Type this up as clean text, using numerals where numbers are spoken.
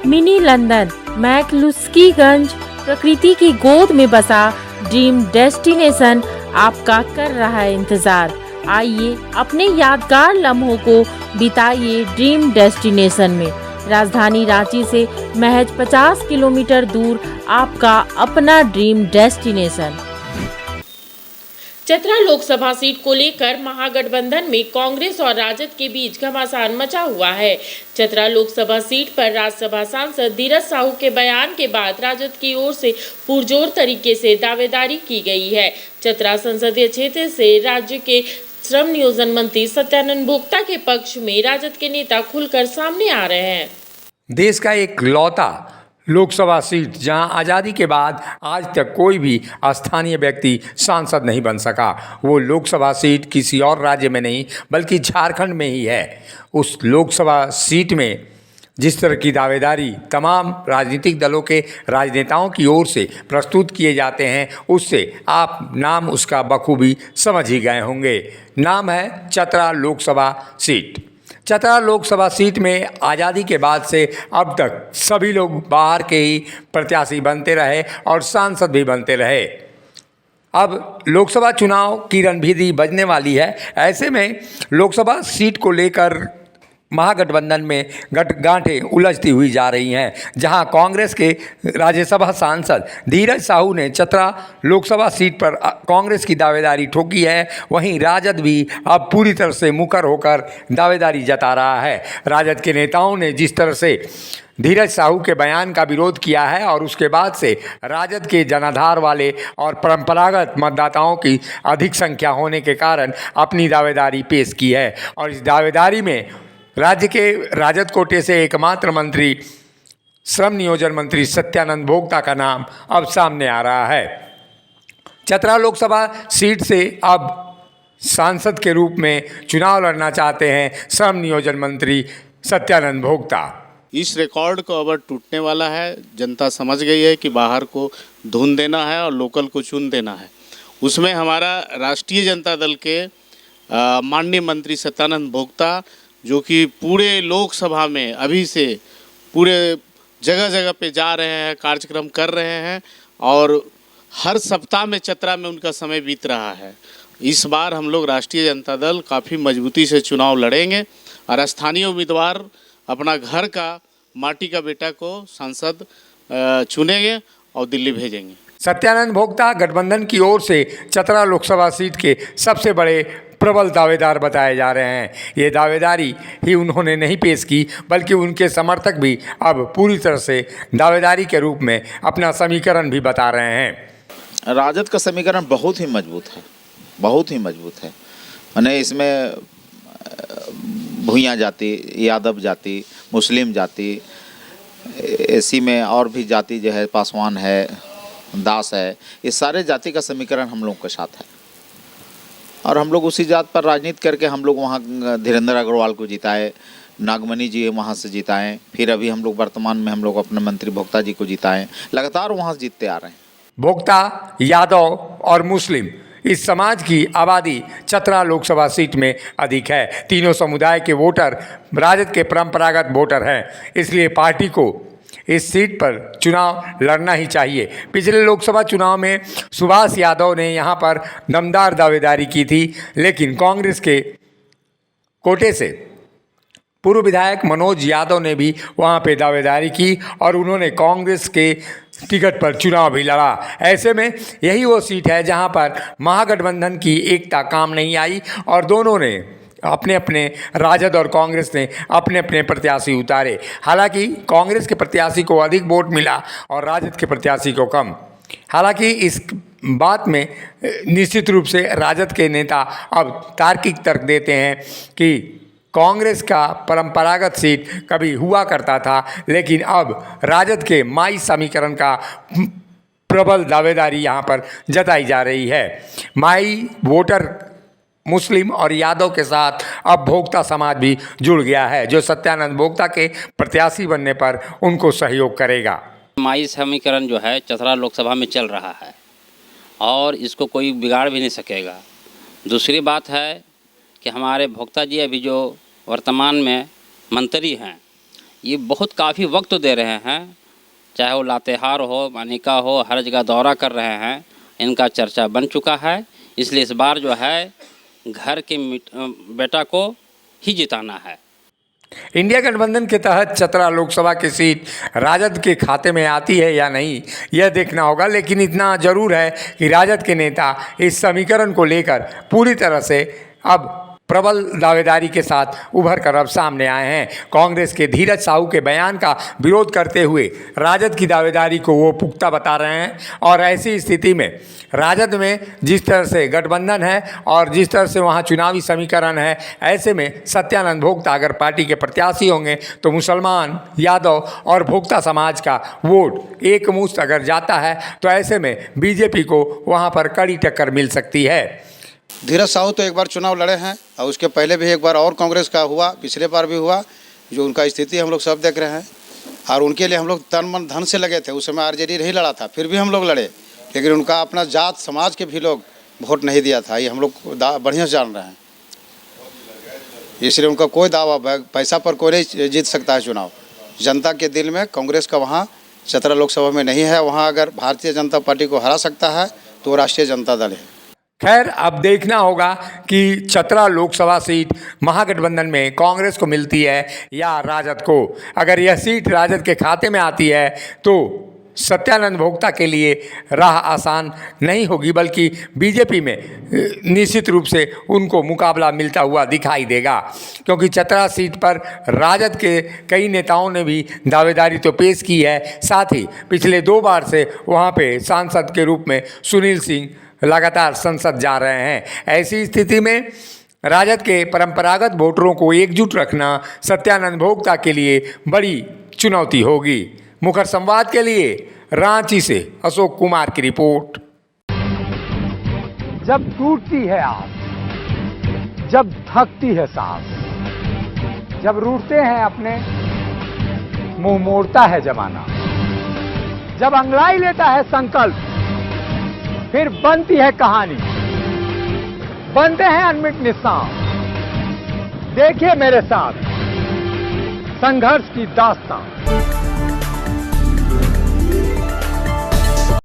Mini London McCluskieganj प्रकृति की गोद में बसा ड्रीम डेस्टिनेशन आपका कर रहा है इंतजार। आइए अपने यादगार लम्हों को बिताइए ड्रीम डेस्टिनेशन में। राजधानी रांची से महज 50 किलोमीटर दूर आपका अपना dream destination. Chatra Lok Sabha seat को लेकर महागठबंधन में कांग्रेस और राजद के बीच घमासान मचा हुआ है। चतरा लोकसभा सीट पर राज्यसभा सांसद धीरज साहू के बयान के बाद राजद की ओर से पुरजोर तरीके से दावेदारी की गई है। चतरा संसदीय क्षेत्र से राज्य के श्रम नियोजन मंत्री सत्यानंद भोक्ता के पक्ष में राजद के नेता खुलकर सामने आ रहे हैं। देश का एक लौता लोकसभा सीट जहां आज़ादी के बाद आज तक कोई भी स्थानीय व्यक्ति सांसद नहीं बन सका, वो लोकसभा सीट किसी और राज्य में नहीं बल्कि झारखंड में ही है। उस लोकसभा सीट में जिस तरह की दावेदारी तमाम राजनीतिक दलों के राजनेताओं की ओर से प्रस्तुत किए जाते हैं, उससे आप नाम उसका बखूबी समझ ही गए होंगे। नाम है चतरा लोकसभा सीट। चतरा लोकसभा सीट में आज़ादी के बाद से अब तक सभी लोग बाहर के ही प्रत्याशी बनते रहे और सांसद भी बनते रहे। अब लोकसभा चुनाव की रणभेरी बजने वाली है। ऐसे में लोकसभा सीट को लेकर महागठबंधन में गांठें उलझती हुई जा रही हैं, जहां कांग्रेस के राज्यसभा सांसद धीरज साहू ने चतरा लोकसभा सीट पर कांग्रेस की दावेदारी ठोकी है, वहीं राजद भी अब पूरी तरह से मुकर होकर दावेदारी जता रहा है। राजद के नेताओं ने जिस तरह से धीरज साहू के बयान का विरोध किया है और उसके बाद से राजद के जनाधार वाले और परंपरागत मतदाताओं की अधिक संख्या होने के कारण अपनी दावेदारी पेश की है, और इस दावेदारी में राज्य के राजद कोटे से एकमात्र मंत्री श्रम नियोजन मंत्री सत्यानंद भोक्ता का नाम अब सामने आ रहा है। चतरा लोकसभा सीट से अब सांसद के रूप में चुनाव लड़ना चाहते हैं श्रम नियोजन मंत्री सत्यानंद भोक्ता। इस रिकॉर्ड को अब टूटने वाला है। जनता समझ गई है कि बाहर को धुन देना है और लोकल को चुन देना है। उसमें हमारा राष्ट्रीय जनता दल के माननीय मंत्री सत्यानंद भोक्ता, जो कि पूरे लोकसभा में अभी से पूरे जगह जगह पे जा रहे हैं, कार्यक्रम कर रहे हैं और हर सप्ताह में चतरा में उनका समय बीत रहा है। इस बार हम लोग राष्ट्रीय जनता दल काफ़ी मजबूती से चुनाव लड़ेंगे और स्थानीय उम्मीदवार अपना घर का माटी का बेटा को सांसद चुनेंगे और दिल्ली भेजेंगे। सत्यानंद भोक्ता गठबंधन की ओर से चतरा लोकसभा सीट के सबसे बड़े प्रबल दावेदार बताए जा रहे हैं। ये दावेदारी ही उन्होंने नहीं पेश की, बल्कि उनके समर्थक भी अब पूरी तरह से दावेदारी के रूप में अपना समीकरण भी बता रहे हैं। राजद का समीकरण बहुत ही मजबूत है, बहुत ही मजबूत है। मैंने इसमें भूइयाँ जाति, यादव जाति, मुस्लिम जाति, एसी में और भी जाति जो है, पासवान है, दास है, ये सारे जाति का समीकरण हम लोग के साथ है और हम लोग उसी जात पर राजनीति करके हम लोग वहाँ धीरेन्द्र अग्रवाल को जिताए, नागमणि जी वहाँ से जिताएं, फिर अभी हम लोग वर्तमान में हम लोग अपने मंत्री भोक्ता जी को जिताएं, लगातार वहाँ से जीतते आ रहे हैं। भोक्ता, यादव और मुस्लिम इस समाज की आबादी चतरा लोकसभा सीट में अधिक है। तीनों समुदाय के वोटर राजद के परंपरागत वोटर हैं, इसलिए पार्टी को इस सीट पर चुनाव लड़ना ही चाहिए। पिछले लोकसभा चुनाव में सुभाष यादव ने यहाँ पर दमदार दावेदारी की थी, लेकिन कांग्रेस के कोटे से पूर्व विधायक मनोज यादव ने भी वहाँ पे दावेदारी की और उन्होंने कांग्रेस के टिकट पर चुनाव भी लड़ा। ऐसे में यही वो सीट है जहाँ पर महागठबंधन की एकता काम नहीं आई और दोनों ने अपने अपने राजद और कांग्रेस ने अपने अपने प्रत्याशी उतारे। हालांकि कांग्रेस के प्रत्याशी को अधिक वोट मिला और राजद के प्रत्याशी को कम। हालांकि इस बात में निश्चित रूप से राजद के नेता अब तार्किक तर्क देते हैं कि कांग्रेस का परंपरागत सीट कभी हुआ करता था, लेकिन अब राजद के माई समीकरण का प्रबल दावेदारी यहाँ पर जताई जा रही है। माई वोटर मुस्लिम और यादव के साथ अब भोक्ता समाज भी जुड़ गया है, जो सत्यानंद भोक्ता के प्रत्याशी बनने पर उनको सहयोग करेगा। माई समीकरण जो है चतरा लोकसभा में चल रहा है और इसको कोई बिगाड़ भी नहीं सकेगा। दूसरी बात है कि हमारे भोक्ता जी अभी जो वर्तमान में मंत्री हैं, ये बहुत काफ़ी वक्त दे रहे हैं, चाहे वो लातेहार हो, मानिका हो, हर जगह दौरा कर रहे हैं, इनका चर्चा बन चुका है। इसलिए इस बार जो है घर के बेटा को ही जिताना है। इंडिया गठबंधन के तहत चतरा लोकसभा की सीट राजद के खाते में आती है या नहीं, यह देखना होगा। लेकिन इतना जरूर है कि राजद के नेता इस समीकरण को लेकर पूरी तरह से अब प्रबल दावेदारी के साथ उभर कर अब सामने आए हैं। कांग्रेस के धीरज साहू के बयान का विरोध करते हुए राजद की दावेदारी को वो पुख्ता बता रहे हैं। और ऐसी स्थिति में राजद में जिस तरह से गठबंधन है और जिस तरह से वहाँ चुनावी समीकरण है, ऐसे में सत्यानंद भोक्ता अगर पार्टी के प्रत्याशी होंगे तो मुसलमान, यादव और भोक्ता समाज का वोट एक मुश्त अगर जाता है तो ऐसे में बीजेपी को वहाँ पर कड़ी टक्कर मिल सकती है। धीरज साहू तो एक बार चुनाव लड़े हैं और उसके पहले भी एक बार और कांग्रेस का हुआ, पिछले बार भी हुआ। जो उनका स्थिति हम लोग सब देख रहे हैं और उनके लिए हम लोग तन मन धन से लगे थे। उस समय आरजेडी नहीं लड़ा था, फिर भी हम लोग लड़े, लेकिन उनका अपना जात समाज के भी लोग वोट नहीं दिया था। ये हम लोग बढ़िया से जान रहे हैं। इसलिए उनका कोई दावा, पैसा पर कोई नहीं जीत सकता है चुनाव। जनता के दिल में कांग्रेस का वहाँ चतरा लोकसभा में नहीं है। वहाँ अगर भारतीय जनता पार्टी को हरा सकता है तो राष्ट्रीय जनता दल है। खैर, अब देखना होगा कि चतरा लोकसभा सीट महागठबंधन में कांग्रेस को मिलती है या राजद को। अगर यह सीट राजद के खाते में आती है तो सत्यानंद भोक्ता के लिए राह आसान नहीं होगी, बल्कि बीजेपी में निश्चित रूप से उनको मुकाबला मिलता हुआ दिखाई देगा। क्योंकि चतरा सीट पर राजद के कई नेताओं ने भी दावेदारी तो पेश की है, साथ ही पिछले 2 बार से वहाँ पे सांसद के रूप में सुनील सिंह लगातार संसद जा रहे हैं। ऐसी स्थिति में राजद के परंपरागत वोटरों को एकजुट रखना सत्यानंद भोक्ता के लिए बड़ी चुनौती होगी। मुखर संवाद के लिए रांची से अशोक कुमार की रिपोर्ट। जब टूटती है आस, जब थकती है सांस, जब रूठते हैं अपने, मुंह मोड़ता है जमाना, जब अंगड़ाई लेता है संकल्प, फिर बनती है कहानी, बनते हैं अनमिट निशान। देखिए मेरे साथ संघर्ष की दास्तां।